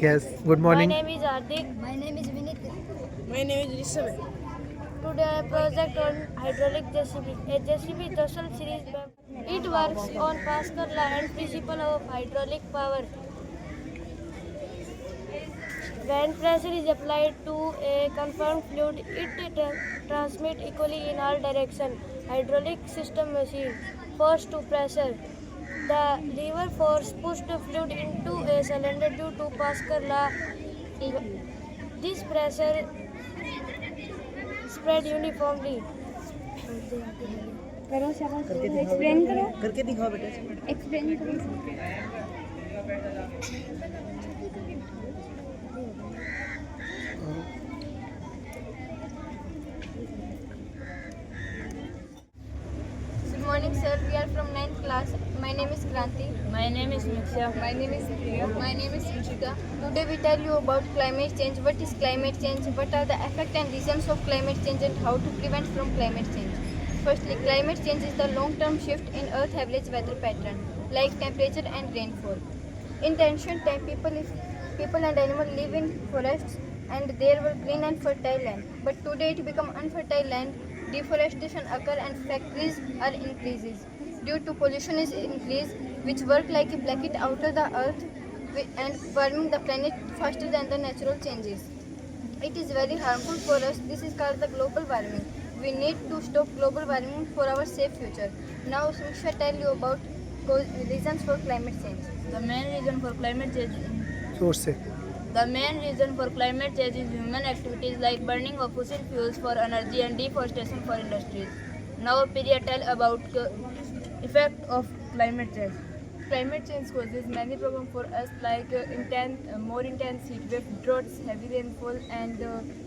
Yes, good My morning. name is Hardik. My name is Vinit. My name is Rishabh. Today I project on hydraulic JCB. A JCB is the Russell series BEM. It works on Pascal law and principle of hydraulic power. When pressure is applied to a confined fluid, it transmits equally in all directions. Hydraulic system machine. Force to pressure. The lever force pushes the fluid into a cylinder due to Pascal law. This pressure spread uniformly. करो शाबाश explain करो करके दिखाओ बेटा explain करो Good morning, sir. We are from 9th class. My name is Kranti. My name is Miksha. My name is Priya. My name is Ruchika. Today we tell you about climate change. What is climate change? What are the effects and reasons of climate change and how to prevent from climate change? Firstly, climate change is the long-term shift in Earth's average weather pattern, like temperature and rainfall. In the ancient time, people and animals live in forests and there were green and fertile land. But today it become unfertile land, deforestation occur and factories are increases. Due to pollution is increased, which work like a blanket outer the earth and warming the planet faster than the natural changes. It is very harmful for us. This is called the global warming. We need to stop global warming for our safe future. Now, Samiksha tell you about reasons for climate change. The main reason for climate change Source से. The main reason for climate change is human activities like burning of fossil fuels for energy and deforestation for industries. Now Priya tell about effect of climate change. Climate change causes many problems for us like more intense heat wave, droughts, heavy rainfall, and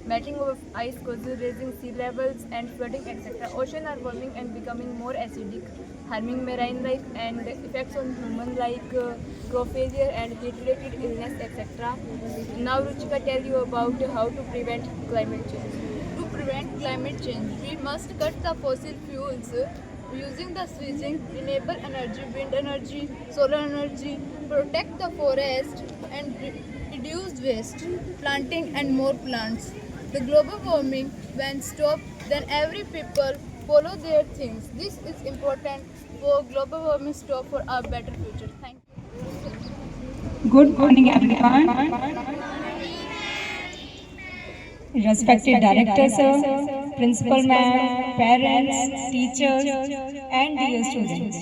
melting of ice causes raising sea levels and flooding, etc. Oceans are warming and becoming more acidic, harming marine life and effects on human like crop failure and heat-related illness, etc. Now Ruchika tell you about how to prevent climate change. To prevent climate change, we must cut the fossil fuels using the switching, renewable energy, wind energy, solar energy, protect the forest and reduce waste, planting and more plants. The global warming when stopped, then every people follow their things. This is important for global warming stop for our better future. Thank you. Good morning, everyone. Respected directors, sir, principal ma'am, parents, teachers, and dear students.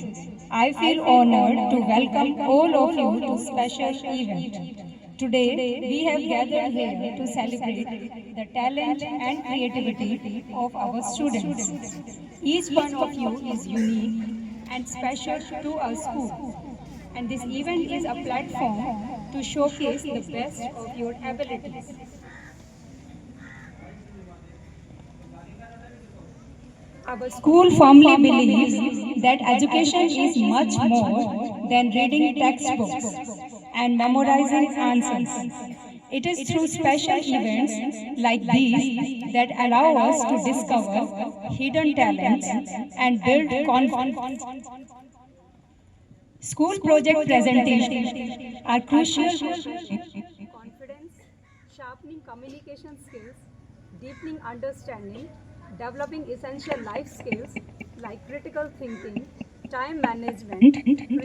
I feel honored to welcome all of you to special event. Today, we have gathered here to celebrate the talent and creativity of our students. Each one of you is unique and special to our school. And this event is a platform to showcase the best of your abilities. Our school firmly believes that education is much more than reading textbooks and memorizing answers. It is through special events like these that allow us to discover hidden talents and build confidence. School project presentations are crucial for confidence, sharpening communication skills, deepening understanding, developing essential life skills like critical thinking, time management,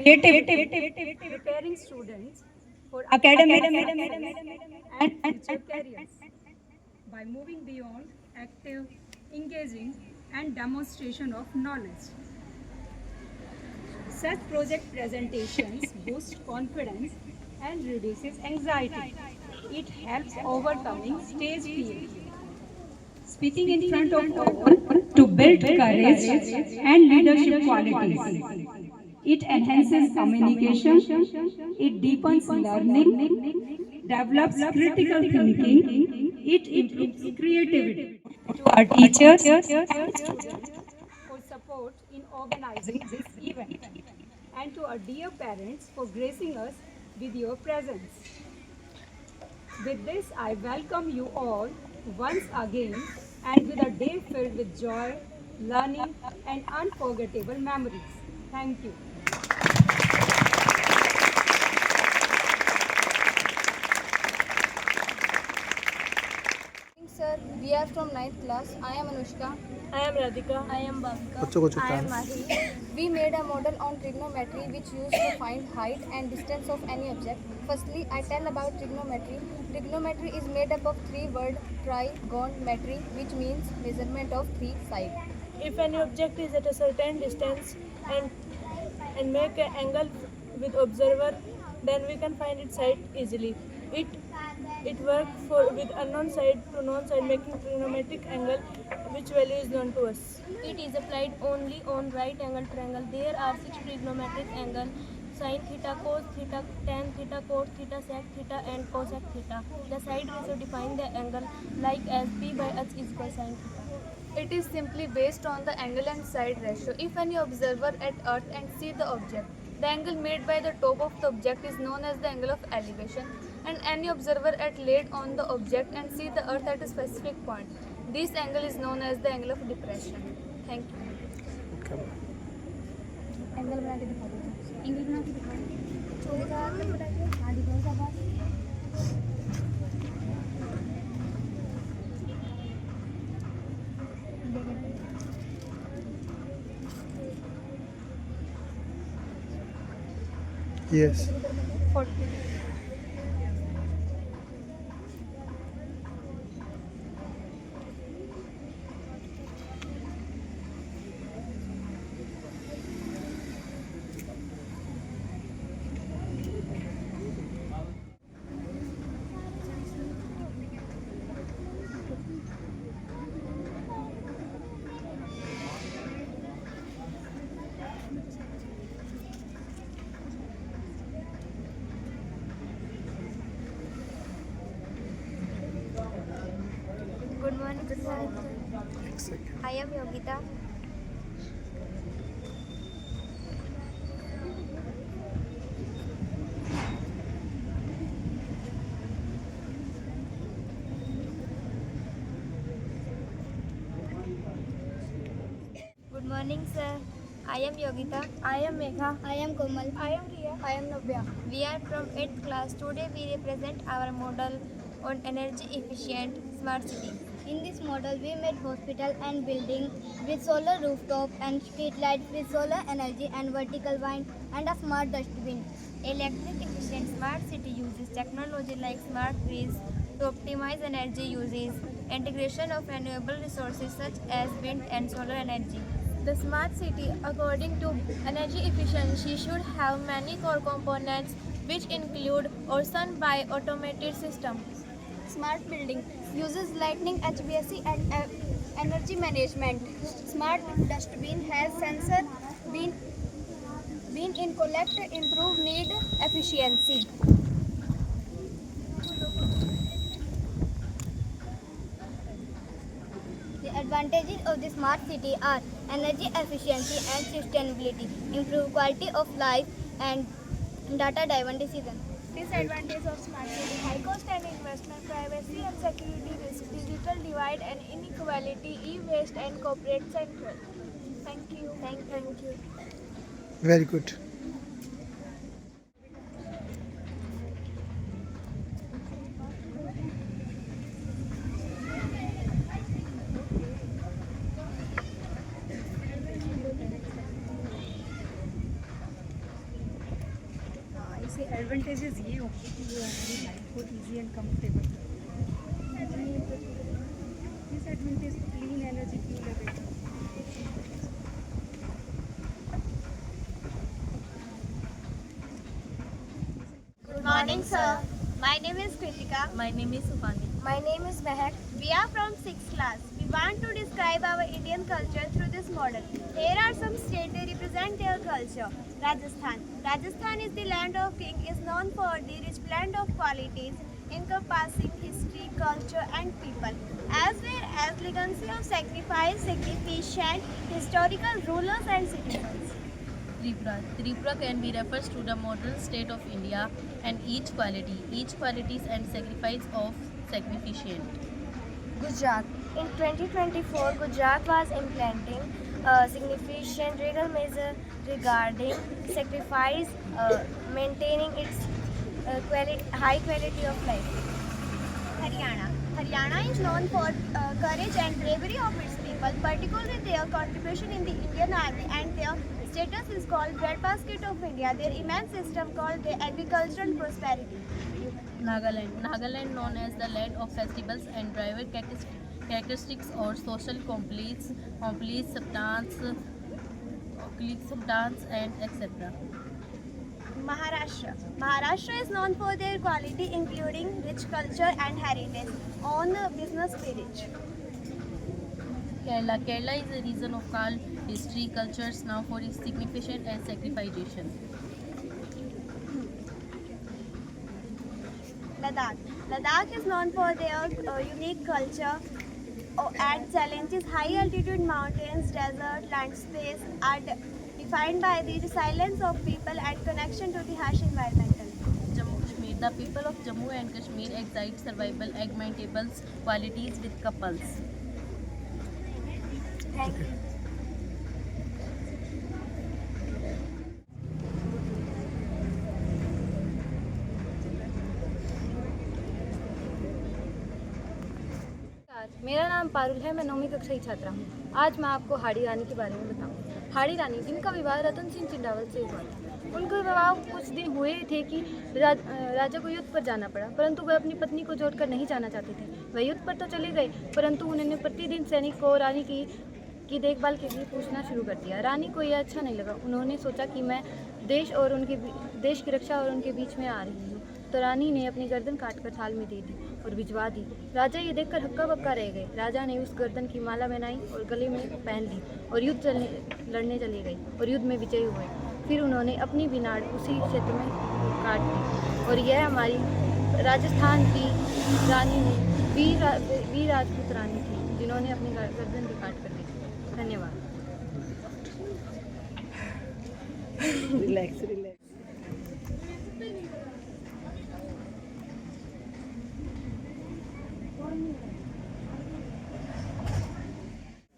creativity, preparing students for academic and future careers. By moving beyond active, engaging, and demonstration of knowledge. Such project presentations boost confidence and reduces anxiety. It helps overcoming stage fear. Speaking in front of all to build courage and leadership qualities. It enhances communication, it deepens learning, develops critical thinking, it improves creativity. To our teachers and students for support in organizing this event, and to our dear parents for gracing us with your presence. With this, I welcome you all once again and with a day filled with joy, learning, and unforgettable memories. Thank you. We are from 9th class. I am Anushka. I am Radhika. I am Bhavika. बच्चों को चुप I am कराना। Mahi. We made a model on trigonometry which used to find height and distance of any object. Firstly, I tell about trigonometry. Trigonometry is made up of three words: trigonometry, which means measurement of three sides. If any object is at a certain distance and make an angle with observer, then we can find its side easily. It works for with unknown side to known side, making trigonometric angle which value is known to us. It is applied only on right angle triangle. There are 6 trigonometric angles: sin theta, cos theta, tan theta, cot theta, sec theta, and cosec theta. The side ratio define the angle like as p by h is equal sin theta. It is simply based on the angle and side ratio. If any observer at Earth and see the object, the angle made by the top of the object is known as the angle of elevation, and any observer at laid on the object and see the Earth at a specific point, this angle is known as the angle of depression. Thank you. Okay. Angle बना के दिखा दो। Angle बना के दिखा दो। हाँ दिखाओ शाबाश। Yes. 40. Good morning, sir. एक second. I am Yogita. Good morning, sir. I am Yogita. I am Megha. I am Komal. I am Riya. I am Navya. We are from 8th class. Today we represent our model on energy efficient smart city. In this model we made hospital and building with solar rooftop and street lights with solar energy and vertical wind and a smart dustbin. Electric efficient smart city uses technology like smart grids to optimize energy uses, integration of renewable resources such as wind and solar energy. The smart city, according to energy efficiency, should have many core components which include ocean by automated systems. Smart building uses lightning HVAC and energy management. Smart dustbin has sensor bin in collect improve need efficiency. The advantages of the smart city are energy efficiency and sustainability, improve quality of life and data-driven decision. Disadvantage of smart city: high cost and investment, privacy and security risk, digital divide and inequality, e-waste and corporate central. Thank you. Thank you. Very good. इससे advantages ये होंगे कि वो हमारी life को easy and comfortable disadvantage तो clean energy की लगेगी। Good morning, sir. My name is Kritika. My name is Supani. My name is Mehak. We are from 6th class. We want to describe our Indian culture through this model. Here are some states that represent their culture. Rajasthan. Rajasthan is the land of king, is known for the rich blend of qualities encompassing history, culture and people, as well as legacy of sacrifice, significant historical rulers and citizens. Tripura. Tripura can be refers to the modern state of India and each qualities and sacrifice of significant. Gujarat. In 2024, Gujarat was implementing a significant legal measure regarding sacrifice, maintaining its high quality of life. Haryana. Haryana is known for courage and bravery of its people, particularly their contribution in the Indian Army, and their status is called breadbasket of India. Their immense system called the agricultural prosperity. Nagaland. Nagaland, known as the land of festivals and driver characteristics or social substance and etc. Maharashtra. Maharashtra is known for their quality, including rich culture and heritage, on business spirit. Kerala. Kerala is a region of calm history, cultures now for its significance and sacrification. Ladakh. Ladakh is known for their unique culture and challenges. High altitude mountains, desert, landscapes are defined by the resilience of people and connection to the harsh environmental. Jammu Kashmir. The people of Jammu and Kashmir excite survival, augmentable qualities with couples. Thank you. मेरा नाम पारुल है। मैं 9वीं कक्षा की छात्रा हूँ। आज मैं आपको हाड़ी रानी के बारे में बताऊँ। हाड़ी रानी, जिनका विवाह रतन सिंह चिंडावल से हुआ था। उनके विवाह कुछ दिन हुए थे कि राजा को युद्ध पर जाना पड़ा, परंतु वह अपनी पत्नी को छोड़कर नहीं जाना चाहते थे। वह युद्ध पर तो चले गए, परंतु उन्होंने प्रतिदिन सैनिक को रानी की देखभाल के लिए पूछना शुरू कर दिया। रानी को यह अच्छा नहीं लगा। उन्होंने सोचा कि मैं देश की रक्षा और उनके बीच में आ रही हूँ, तो रानी ने अपनी गर्दन काटकर थाल में दे दी और भिजवा दी। राजा ये देखकर हक्का बक्का रह गए। राजा ने उस गर्दन की माला बनाई और गले में पहन ली और लड़ने चले गए और युद्ध में विजयी हुए। फिर उन्होंने अपनी भी नाड़ उसी क्षेत्र में काट दी। और यह हमारी राजस्थान की रानी ने वीर राजपूत रानी थी, जिन्होंने अपनी गर्दन भी काट कर दी। धन्यवाद। Relax.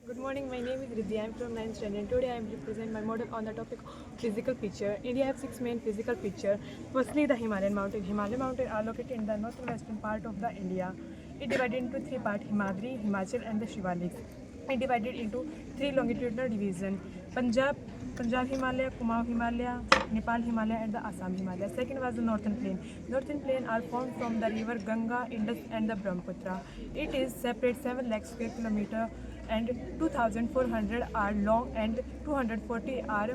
Good morning, my name is Riddhi. I am from 9th standard. Today I am represent my model on the topic of physical feature. India has 6 main physical features. Firstly, the Himalayan mountain. Himalayan mountains are located in the northwestern part of the India. It divided into 3 parts: Himadri, Himachal and the Shivaliks. It divided into 3 longitudinal divisions: Punjab Himalaya, Kumaon Himalaya, Nepal Himalaya and the Assam Himalaya. Second was the northern plain. Northern plain are formed from the river Ganga, Indus and the Brahmaputra. It is separate 7 lakh square kilometer and 2,400 are long and 240 are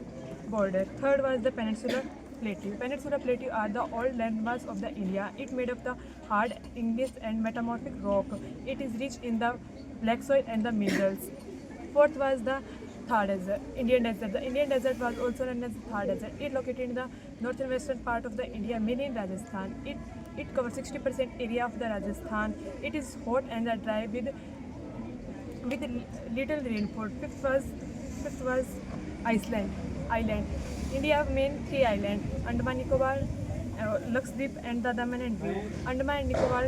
border. Third was the Peninsular Plateau. Peninsular Plateau are the old landmass of the India. It made of the hard, igneous and metamorphic rock. It is rich in the black soil and the minerals. Fourth was the Thar Desert, Indian Desert. The Indian Desert was also known as the Thar Desert. It located in the northwestern part of the India, mainly in Rajasthan. It covers 60% area of the Rajasthan. It is hot and dry with little rainfall. Fifth was Iceland. India have main 3 islands: Andaman Nicobar, Lakshadweep and the Daman and Diu. Andaman and Nicobar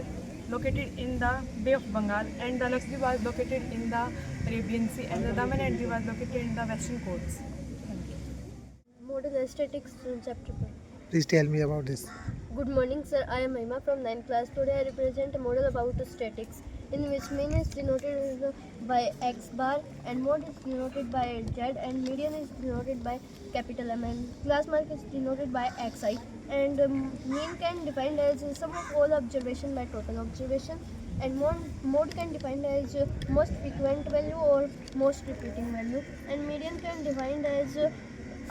located in the Bay of Bengal, and the Lakshadweep was located in the Arabian Sea, and the Daman and Diu was located in the western coasts. Model aesthetics chapter 5. Please tell me about this. Good morning, sir. I am Mahima from 9th class. Today I represent a model about statics, in which mean is denoted by x bar and mode is denoted by z and median is denoted by capital M and class mark is denoted by xi, and mean can defined as sum of all observation by total observation, and mode can defined as most frequent value or most repeating value, and median can defined as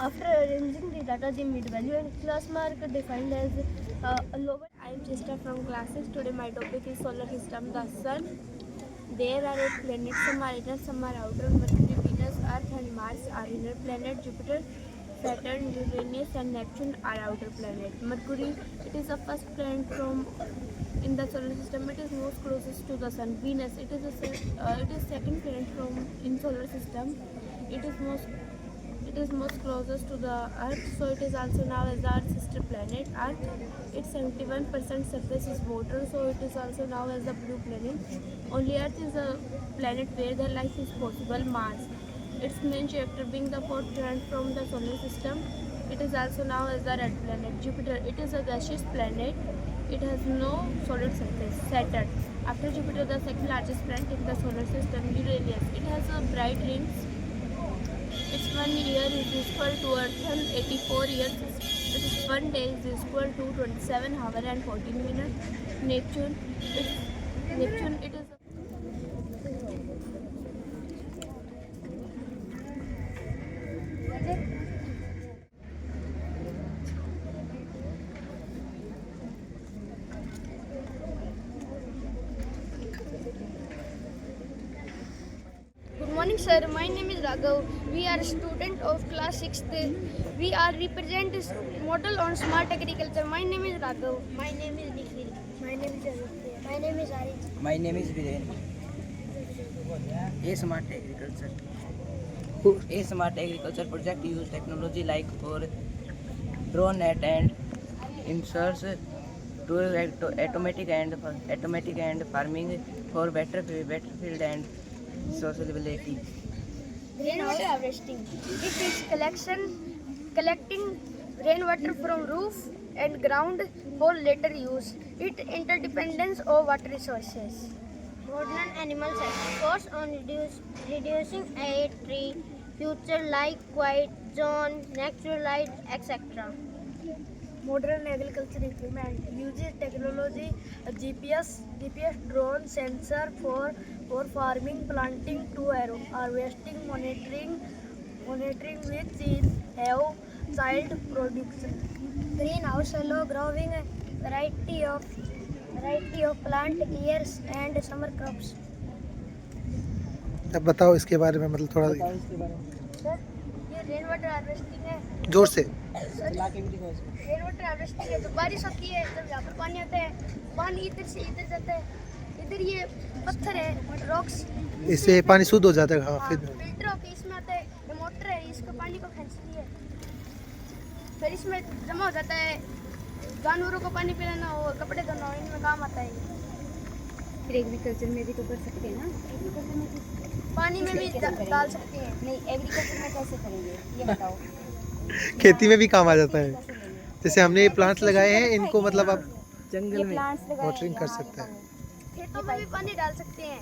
after arranging the data the mid value, and class mark defined as a lower. I am Chester from class 6. Today my topic is solar system. The sun. There are 8 planets. Some are inner, some are outer. Mercury, Venus, Earth and Mars are inner planet. Jupiter, Saturn, Uranus and Neptune are outer planet. Mercury, it is the first planet from in the solar system. It is most closest to the sun. Venus, it is second planet from in solar system. It is most closest to the Earth, so it is also known as the Earth's sister planet. Earth, its 71% surface is water, so it is also known as the blue planet. Only Earth is a planet where the life is possible. Mars, its main character being the 4th planet from the solar system. It is also known as the red planet. Jupiter, it is a gaseous planet. It has no solid surface. Saturn. After Jupiter, the second largest planet in the solar system, Uranus. It has a bright rings. Its 1 year is equal to Earth and 84 years. Its 1 day is equal to 27 hours and 14 minutes. Neptune. It is. Good morning, sir. My name is Raghav. We are a student of class 6th. We are represent model on smart agriculture. My name is Raghav. My name is Nikhil. My name is Aditya. My name is Arish. My name is Viren. A smart agriculture project use technology like for drone net and inserts to automatic and farming for better field and sociability. Greenhouse harvesting. It is collecting rainwater from roof and ground for later use. It interdependence of water resources. Modern animal science focus on reducing air, tree, future like quiet zone, natural light, etc. Modern agriculture implement uses technology, GPS drone sensor for farming, planting to harvesting, monitoring which is have child production. Greenhouse allow growing a variety of plant years and summer crops. अब बताओ इसके बारे में, मतलब थोड़ा sir, ये rain water harvesting है। जोर से। रेन वाटर हार्वेस्टिंग है, जब बारिश होती है जब यहाँ पर पानी आता है, पानी इधर से इधर जाता है, इधर ये पत्थर है, रॉक्स, इससे पानी शुद्ध हो जाता है। हाँ, फिर फिल्टर होकर इसमें आता है, ये मोटर है, इसको पानी को खींचती है, फिर इसमें जमा हो जाता है, जानवरों को पानी पिलाना हो, कपड़े धोना हो, इनमें काम आता है। फिर एग्रीकल्चर में भी तो कर सकते हैं ना, एग्रीकल्चर में पानी में भी डाल सकते हैं। नहीं, एग्रीकल्चर में कैसे करेंगे ये बताओ। खेती में भी काम आ जाता है। जैसे हमने ये प्लांट्स लगाए हैं, इनको मतलब आप जंगल में वाटरिंग कर सकते हैं। खेतों में भी पानी डाल सकते हैं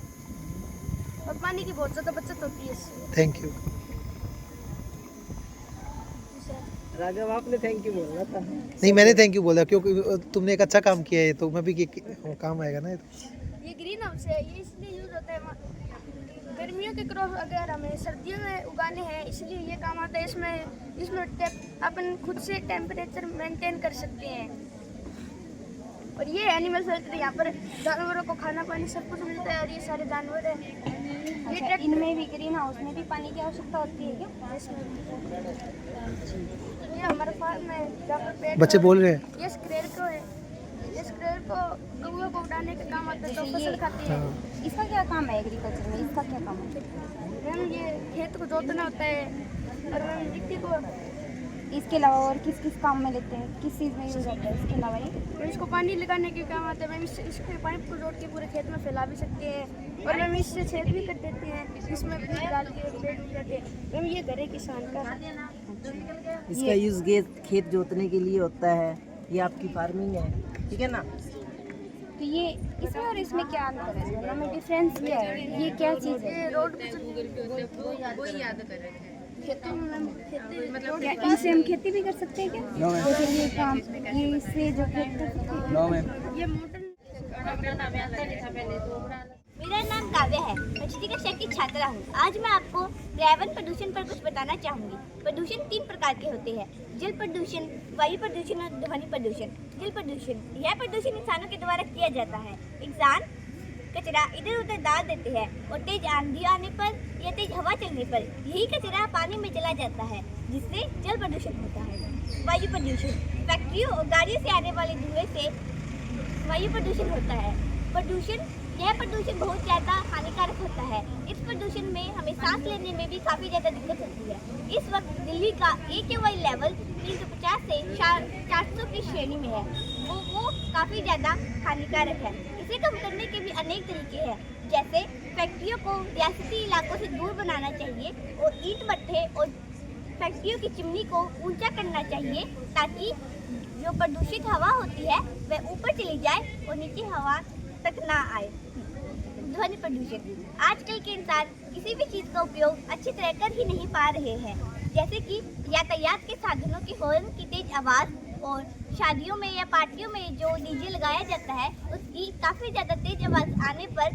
और पानी की बहुत ज़्यादा बचत होती है इससे। Thank you. राघव, आपने थैंक यू बोलना था। नहीं, मैंने थैंक यू बोला क्योंकि तुमने एक अच्छा काम किया है, तो मैं भी काम आएगा ना। ये ग्रीन हाउस है, ये इसलिए यूज होता है गर्मियों के क्रॉप अगर हमें सर्दियों में उगाने हैं, इसलिए ये काम आता है। इसमें अपन खुद से टेम्परेचर मेंटेन कर सकते हैं। और ये एनिमल शेल्टर, यहाँ पर जानवरों को खाना पानी सब कुछ मिलता है और ये सारे जानवर हैं। ये इनमें भी ग्रीन हाउस में भी पानी की आवश्यकता होती है क्या? ये हमारा फार्म है जहाँ पर पेड़ बच्चे बोल रहे हैं। ये स्क्रेयर को है, ये स्क्रेयर को कौओं को उड़ाने का काम आता है, तो फसल खाती है। इसका क्या काम है एग्रीकल्चर में, इसका क्या काम है? मैम, ये खेत को जोतना होता है और मैम मिट्टी को। इसके अलावा और किस किस काम में लेते हैं, किस चीज़ में यूज होता है इसके अलावा? ये इसको पानी लगाने के काम आता है मैम। इसके पाइप को जोड़ के पूरे खेत में फैला भी सकते हैं और मैम इससे छेद भी कर देते हैं, इसमें बीज डाल के पेड़ उग जाते हैं। मैम, ये घर है किसान का। इसका यूज खेत जोतने के लिए होता है। ये आपकी फार्मिंग है, ठीक है ना। तो ये इसमें और इसमें क्या अंतर है, दोनों में डिफरेंस क्या है, ये क्या चीज़ है? ये रोड खेतों में मैम क्या इनसे हम खेती भी कर सकते हैं क्या? जैसे ये काम, ये इससे जो खेत कर सकते हैं? No ma'am. ये मॉडर्न। मेरा नाम काव्या है, मैं 6वीं कक्षा की छात्रा हूँ। आज मैं आपको पर्यावरण प्रदूषण पर कुछ बताना चाहूँगी। प्रदूषण 3 प्रकार के होते हैं: जल प्रदूषण, वायु प्रदूषण और ध्वनि प्रदूषण। जल प्रदूषण, यह प्रदूषण इंसानों के द्वारा किया जाता है। इंसान कचरा इधर उधर डाल देते हैं और तेज आंधी आने पर या तेज हवा चलने पर यही कचरा पानी में चला जाता है, जिससे जल प्रदूषण होता है। वायु प्रदूषण, फैक्ट्रियों और गाड़ियों से आने वाले धुएं से वायु प्रदूषण होता है। यह प्रदूषण बहुत ज़्यादा हानिकारक होता है। इस प्रदूषण में हमें सांस लेने में भी काफ़ी ज़्यादा दिक्कत होती है। इस वक्त दिल्ली का AQI लेवल 350 से 400 की श्रेणी में है। वो काफ़ी ज़्यादा हानिकारक है। इसे कम करने के भी अनेक तरीके हैं, जैसे फैक्ट्रियों को रियासती इलाकों से दूर बनाना चाहिए और ईंट भट्ठे और फैक्ट्रियों की चिमनी को ऊंचा करना चाहिए, ताकि जो प्रदूषित हवा होती है वह ऊपर चली जाए और नीचे हवा तक ना आए। ध्वनि प्रदूषण। आजकल के इंसान किसी भी चीज़ का उपयोग अच्छी तरह कर ही नहीं पा रहे हैं, जैसे कि यातायात के साधनों की हॉर्न की तेज आवाज़ और शादियों में या पार्टियों में जो डीजे लगाया जाता है उसकी काफ़ी ज़्यादा तेज आवाज़ आने पर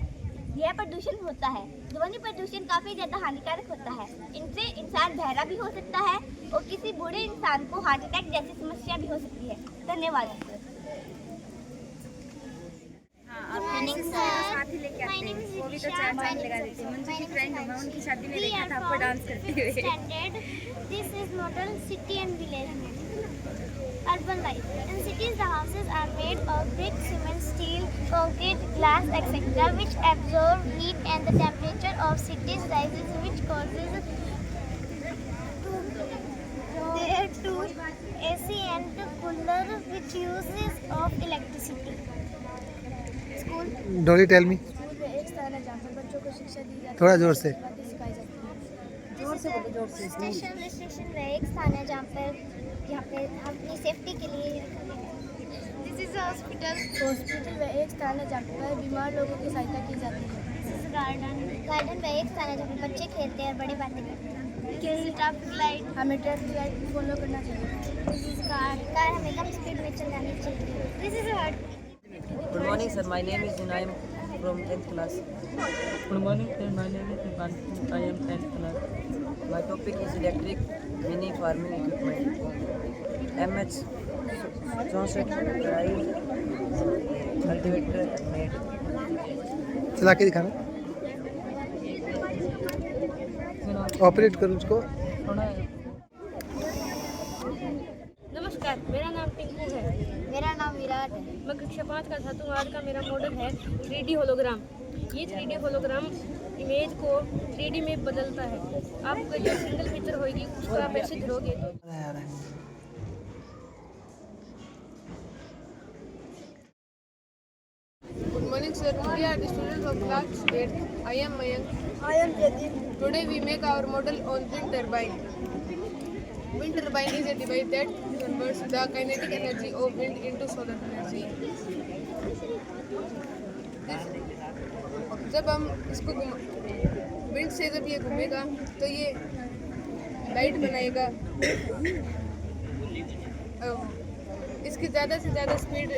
यह प्रदूषण होता है। ध्वनि प्रदूषण काफ़ी ज़्यादा हानिकारक होता है। इनसे इंसान बहरा भी हो सकता है और किसी बूढ़े इंसान को हार्ट अटैक जैसी समस्या भी हो सकती है। धन्यवाद। This is model city and village. Urban life. In cities, the houses are made of brick, cement, steel, concrete, glass, etc., which absorb heat, and the temperature of cities rises, which causes there to AC and cooler, which uses of electricity. School. डोली tell me, school में एक स्थान है जहाँ पर बच्चों को शिक्षा दी जाती है, थोड़ा जोर से। बातें सिखाई जाती हैं। जोर से बोलो, जोर से। स्टेशन वह एक स्थान है जहाँ पे हम अपनी सेफ्टी के लिए दिस इज हॉस्पिटल। हॉस्पिटल वह एक स्थान है जहाँ पर बीमार लोगों की सहायता की जाती है। दिस इज गार्डन वह एक स्थान है जहाँ पे बच्चे खेलते हैं और बड़े बातें करते हैं। Traffic light. हमें ट्रैफिक लाइट फॉलो करना चाहिए। दिस इज कार हमें कम स्पीड में चलानी चाहिए। This is hurt. Good morning, sir. My name is Junaim from 10th class. Good morning, sir. My name is Nipanti. I am 10th class. My topic is electric mini farming equipment. MH 64 drive cultivator made. चला के दिखाना, operate करो उसको। नमस्कार, मेरा नाम टिंकू है। मेरा नाम विराट है। मैं कक्षा 5 का छात्र हूँ। आज का मेरा मॉडल है 3D होलोग्राम। ये 3D होलोग्राम इमेज को 3D में बदलता है। आपको जो सिंगल पिक्चर होगी उसको आप ऐसे धरोगे। Good morning, sir. We are the students of class 8th. I am Mayank. I am Jadid. Today we make our model on wind turbine. Wind turbine is a device that converts the kinetic energy of wind into solar energy. जब हम इसको wind से जब ये घूमेगा तो ये light बनाएगा। इसकी ज़्यादा से ज़्यादा स्पीड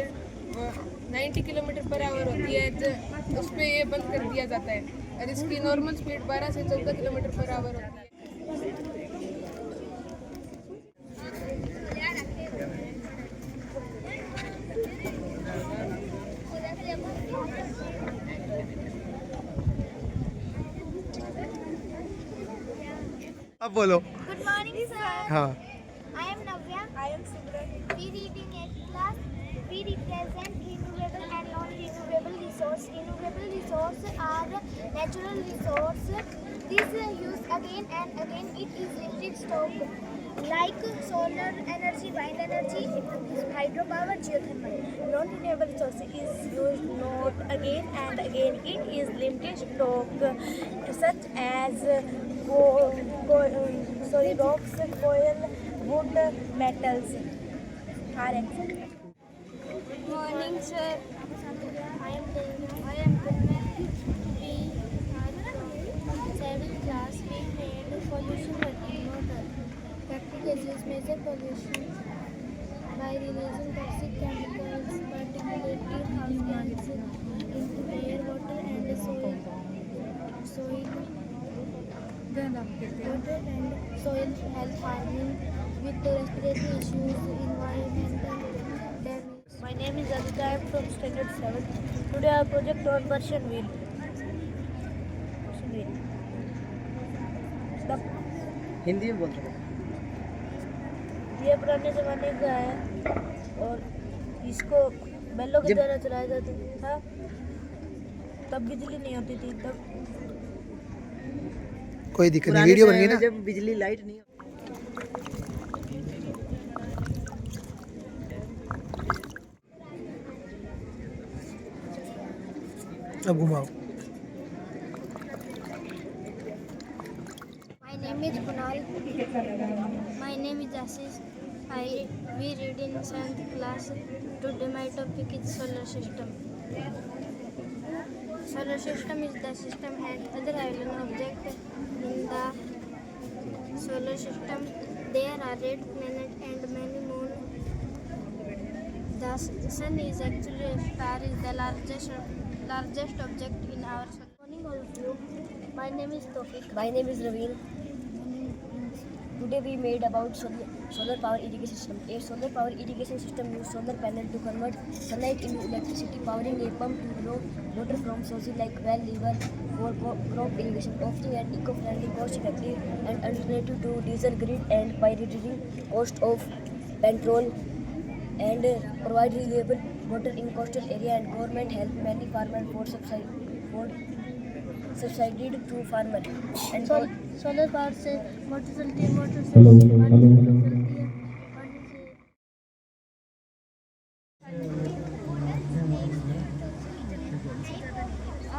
90 किलोमीटर पर आवर होती है, उस पर ये बंद कर दिया जाता है। और इसकी नॉर्मल स्पीड 12 से 14 किलोमीटर पर आवर होती है। अब बोलो। Good morning, sir. हाँ, I am Navya. I am Simran. We reading 8th class. We represent renewable and non-renewable resource. Renewable resources are natural resource. This use again and again. It is limited stock. Like solar energy, wind energy, hydropower, geothermal. Non-renewable resource is used not again and again. It is limited stock, such as rocks, coal, wood, metals are etc. Good morning, sir. I am Devna. I am Kunna. We are 7th class. We made pollution working model. Practical use measure pollution by releasing toxic chemicals, particularly greenhouse gases into air, water, and soil. Water and soil health farming with the respiratory issues, environmental damage. My name is Aditya. I am from standard 7. Today our project on Persian wheel. Hindi में बोल रहे हो? ये पुराने ज़माने का है और इसको बैलों की तरह चलाया जाता था। तब बिजली नहीं होती थी। तब कोई दिक्कत नहीं, पुराने वीडियो बन समय गई में ना। जब बिजली लाइट नहीं अब घुमाओ। My name is Kunal. My name is Ashish. We read in 7th class. Today my topic is solar system. Solar system is the system and other island object in the solar system. There are 8 planets and many moons. The sun is actually a star, is the largest object in our solar. Good morning all of you. My name is Tofik. My name is Raveel. Today we made about solar power irrigation system. A solar power irrigation system uses solar panel to convert sunlight into electricity, powering a pump to grow water from sources like well, river for crop irrigation, offering an eco-friendly, cost-effective and alternative to diesel grid and by reducing cost of petrol and provide reliable water in coastal area, and government help many farmers for subsidized to farmer and solar power से motor चलती है, motor से पानी चलती है, पानी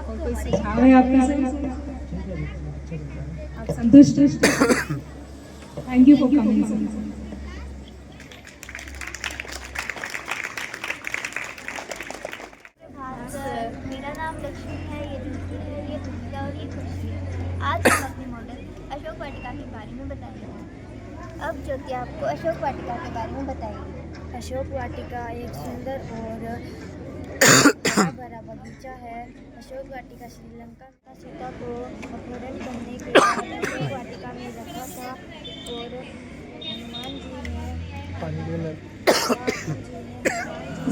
और कोई सुझाव है आपका सर? आप संतुष्ट हैं? Thank you for coming sir. मेरा नाम लक्ष्मी है, ये रिंकी है, ये तुलसी और ये खुशी है. आज हम अपने मॉडल अशोक वाटिका के बारे में बताएंगे. अब ज्योति आपको अशोक वाटिका के बारे में बताएंगे. अशोक वाटिका एक सुंदर और बड़ा बगीचा है. अशोक वाटिका श्रीलंका का सीता को अपहरण करने के बाद अशोक वाटिका में रखा था और हनुमान जी ने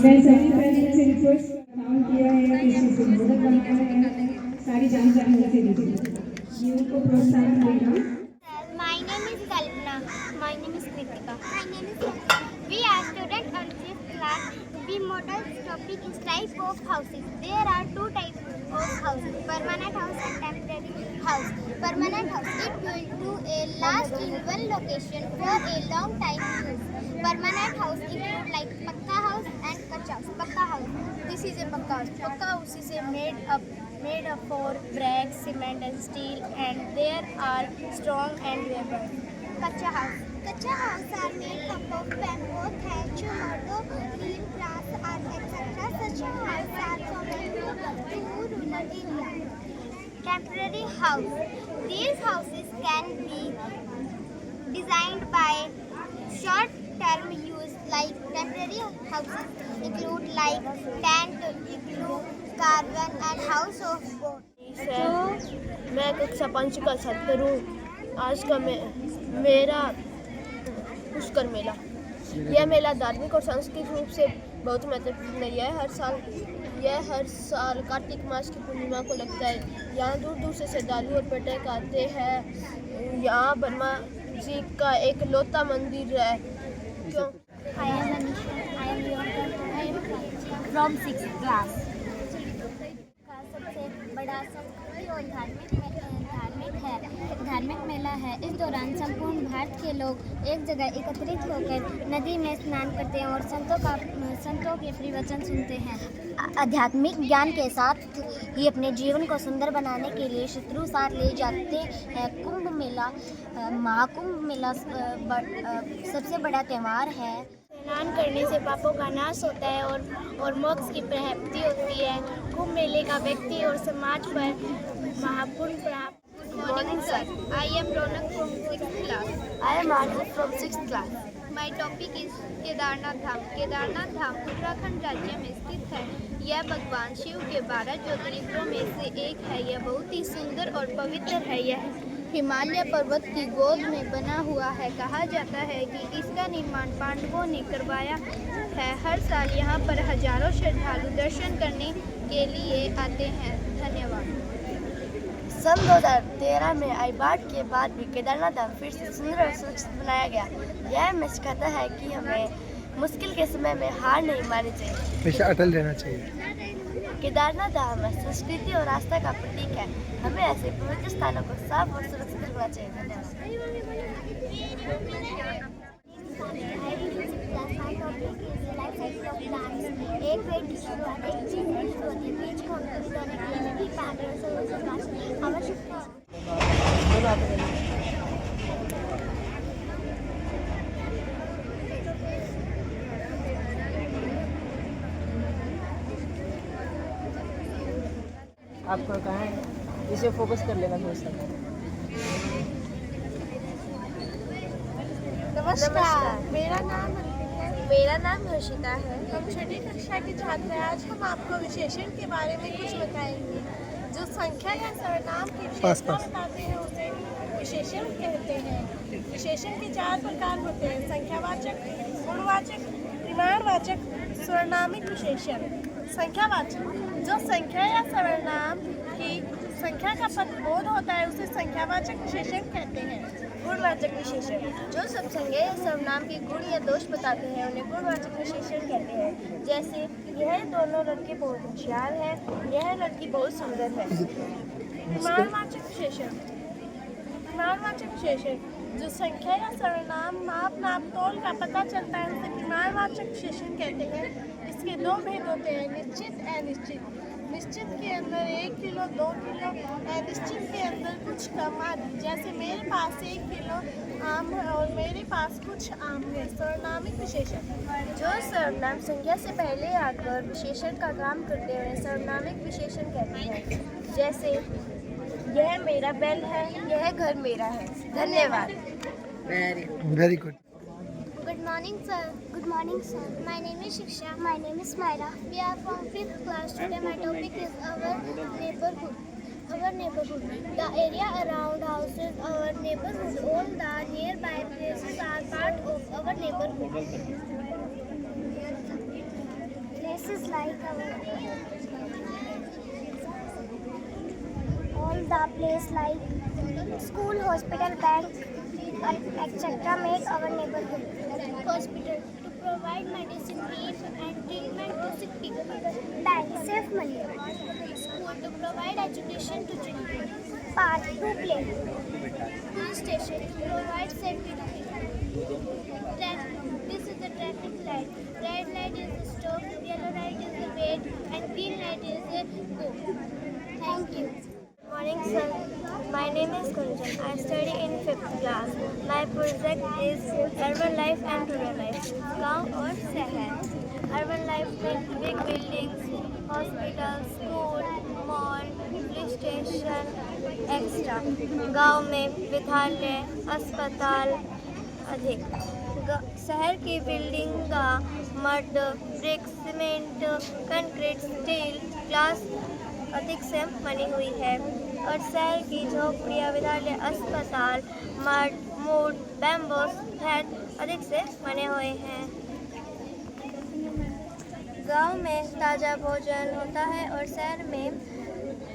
मैं सभी पैरेंट्स से रिक्वेस्ट काम किया है कि इसे मॉडल बनाना है, सारी जानकारी मुझे दीजिए. ये उनको प्रोत्साहन देगा. My name is Kalpana. My name is Kritika. My name is Sakshi. We are students on 5th class. We model topic is type of houses. There are 2 types of houses: permanent house and temporary house. Permanent house, it will do a last in one location for a long time use. Permanent house include like pakka house and kacha house. Pakka house. This is a pakka house. Pakka house is a made up for bricks, cement and steel, and there are strong and durable. Kacha house. Kacha house are made up of bamboo, thatch, mortar, green grass, etc. Such houses are common to rural areas. Temporary house. These houses can be designed by short-term use, like temporary houses include like tent, igloo, caravan and house of boat. मैं कक्षा 5 का छात्र हूँ. आज का मेरा पुष्कर मेला. यह मेला धार्मिक और सांस्कृतिक रूप से बहुत महत्वपूर्ण है. यह हर साल कार्तिक मास की पूर्णिमा को लगता है. यहाँ दूर दूर से श्रद्धालु और पर्यटक आते हैं. यहाँ ब्रह्मा जी का एक लौता मंदिर है. क्यों? I am from 6th class. सबसे बड़ा संस्कृति और धार्मिक मेला है. इस दौरान संपूर्ण भारत के लोग एक जगह एकत्रित होकर नदी में स्नान करते हैं और संतों के प्रवचन सुनते हैं. आध्यात्मिक ज्ञान के साथ ही अपने जीवन को सुंदर बनाने के लिए शत्रु साथ ले जाते हैं. कुंभ मेला, महाकुंभ मेला सबसे बड़ा त्यौहार है. स्नान करने से पापों का नाश होता है और मोक्ष की प्राप्ति होती है. कुंभ मेले का व्यक्ति और समाज पर महापुण्य प्राप्त. Good morning, sir. I am Ronak from 6th class. I am Arjun from 6th class. My topic is Kedarnath धाम. केदारनाथ धाम उत्तराखंड राज्य में स्थित है. यह भगवान शिव के 12 ज्योतिर्लिंगों में से एक है. यह बहुत ही सुंदर और पवित्र है. यह हिमालय पर्वत की गोद में बना हुआ है. कहा जाता है कि इसका निर्माण पांडवों ने करवाया है. हर साल यहाँ पर हजारों श्रद्धालु दर्शन करने के लिए आते हैं. धन्यवाद. सन 2013 में आई बाढ़ के बाद भी केदारनाथ धाम फिर से सुंदर और सुरक्षित बनाया गया. यह हमें सिखाता है कि हमें मुश्किल के समय में हार नहीं माननी चाहिए, हमेशा अटल रहना चाहिए. केदारनाथ धाम संस्कृति और आस्था का प्रतीक है. हमें ऐसे पवित्र स्थानों को साफ और सुरक्षित रखना चाहिए. एक पेड़ की शुरुआत एक चीज में होती है. बीज को अंकुरित होने के लिए मिट्टी, पानी और सूरज प्रकाश आवश्यक है. आपका कहाँ है, इसे फोकस कर लेना थोड़ा सा। नमस्कार, मेरा नाम हर्षिता है। हम छठी कक्षा के छात्र हैं। आज हम आपको विशेषण के बारे में कुछ बताएंगे। जो संख्या या सर्वनाम की विशेषता बताते हैं उसे विशेषण कहते हैं। विशेषण के 4 प्रकार होते हैं: संख्यावाचक, गुणवाचक, परिमाणवाचक, स्वर्णामिक विशेषण। संख्यावाचक, जो संख्या या सर्वनाम की संख्या का पदबोध होता है उसे संख्यावाचक विशेषण कहते हैं। गुणवाचक विशेषण, जो सब संज्ञा या सर्वनाम के गुण या दोष बताते हैं उन्हें गुणवाचक विशेषण कहते हैं। जैसे यह दोनों लड़के बहुत होशियार हैं, यह लड़की बहुत सुंदर है। परिमाणवाचक विशेषण, परिमाणवाचक विशेषण, जो संख्या या सर्वनाम माप, नाप, तोल का पता चलता है उसे परिमाणवाचक विशेषण कहते हैं। इसके 2 भेद होते हैं: निश्चित, अनिश्चित। निश्चित के अंदर 1 किलो, 2 किलो, अनिश्चित के अंदर कुछ कम आदि। जैसे मेरे पास 1 किलो आम है और मेरे पास कुछ आम है। सर्वनामिक विशेषण, जो सर्वनाम संख्या से पहले आकर विशेषण का काम करते हैं सर्वनामिक विशेषण कहते हैं। जैसे यह मेरा बैल है, यह घर मेरा है। धन्यवाद। Very good. Good morning, sir. Good morning, sir. My name is Shiksha. My name is Myra. We are from 5th class. Today my topic is our neighborhood. Our neighborhood. The area around houses, our neighborhood, all the nearby places are part of our neighborhood. Places like all the place like school, hospital, bank, etc. make our neighborhood. Hospital, to provide medicine, heat and treatment to sick people. Bank, save money. School, to provide education to children. Park, to play. Police station, to provide safety to people. This is the traffic light. Red light is the stop, yellow light is the wait, and green light is the go. Thank you. Morning, sir. My name is Kunjan. I study in 5th class. My project is urban life and rural life. गांव और शहर. Urban life में big buildings, hospitals, school, mall, police station, etc. गांव में विद्यालय, अस्पताल अधिक. शहर की बिल्डिंग का mud, brick, cement, concrete, steel, glass अधिक से बनी हुई है और शहर की झोपड़ियाँ, विद्यालय, अस्पताल, मड, मूड, बैम्बूस, फ्लैट अधिक से बने हुए हैं। गांव में ताज़ा भोजन होता है और शहर में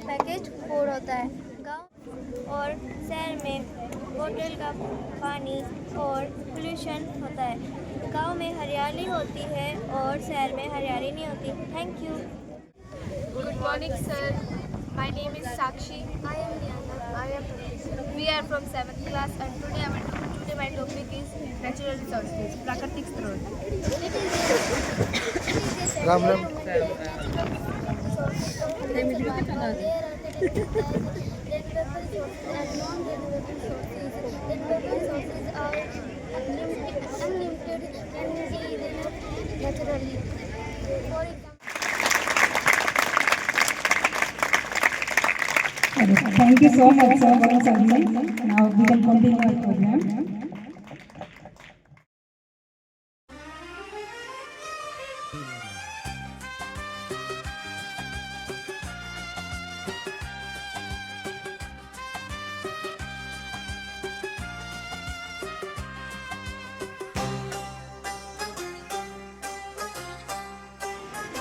पैकेज फूड होता है। गांव और शहर में बोतल का पानी और पोल्यूशन होता है। गांव में हरियाली होती है और शहर में हरियाली नहीं होती। Thank you. Good morning, sir. My name is Sakshi. I am Diana. I am We are from 7th class, and today my topic is natural resources, प्राकृतिक स्रोत. Ram Ram. Thank you so much, sir, for your service. Now we can continue our program.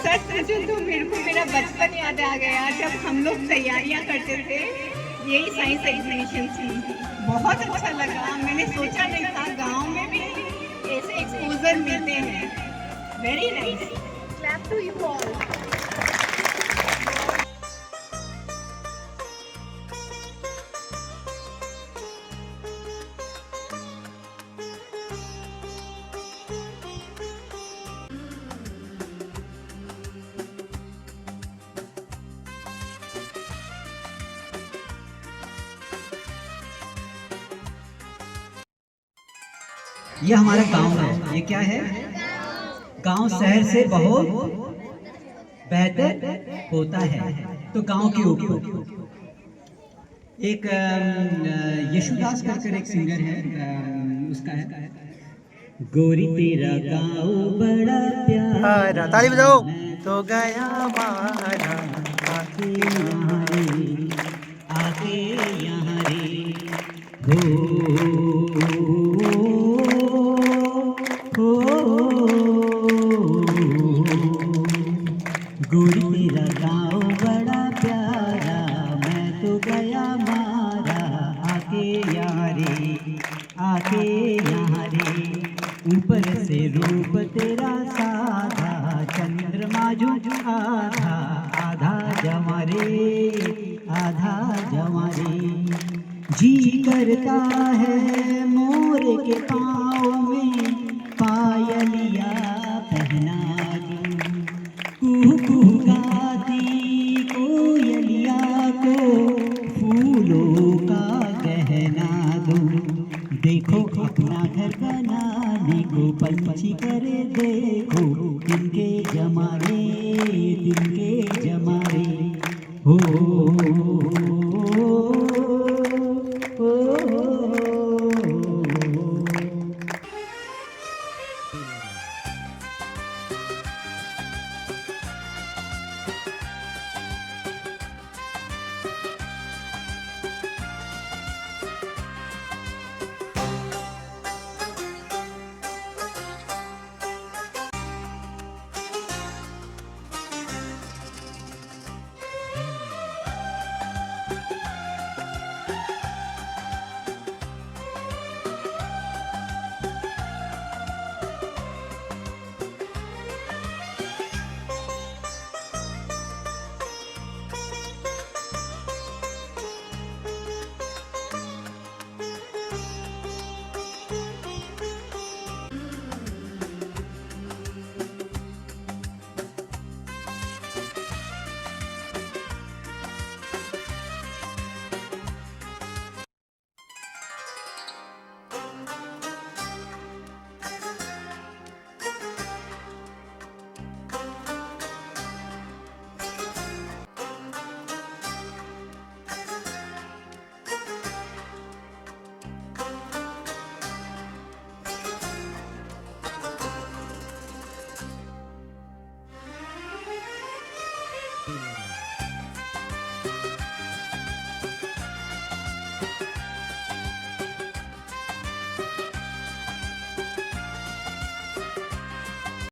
सच सोचो तो मेरे को मेरा बचपन याद आ गया जब हम लोग तैयारियां करते थे यही साइंस एग्जीबिशन थी। बहुत अच्छा लगा। मैंने सोचा नहीं था गांव में भी ऐसे एक्सपोजर मिलते हैं। Very nice. Clap to you all. ये हमारा गांव है। ये क्या है? गांव शहर से बहुत बेहतर होता है। तो गांव के ऊपर एक यशुदास करकर एक सिंगर है, उसका है गोरी तेरा गाँव बड़ा प्यारा, ताली बजाओ। तो गया मारा आके यहाँ रे, आके यहाँ रे, गोरी तेरा गाँव बड़ा प्यारा, मैं तो गया मारा, आके यहाँ रे, आके यहाँ रे, ऊपर से रूप तेरा साधा, चंद्रमा जो आधा आधा जमा रे, आधा जमा रे, जी करता है मोर के पाँव में पायलिया पहना दूं, कुहू कुहू गाती कोयलिया को फूलों का गहना दूं, देखो अपना घर बनाने को पंछी करे देखो, तिनके जमारे हो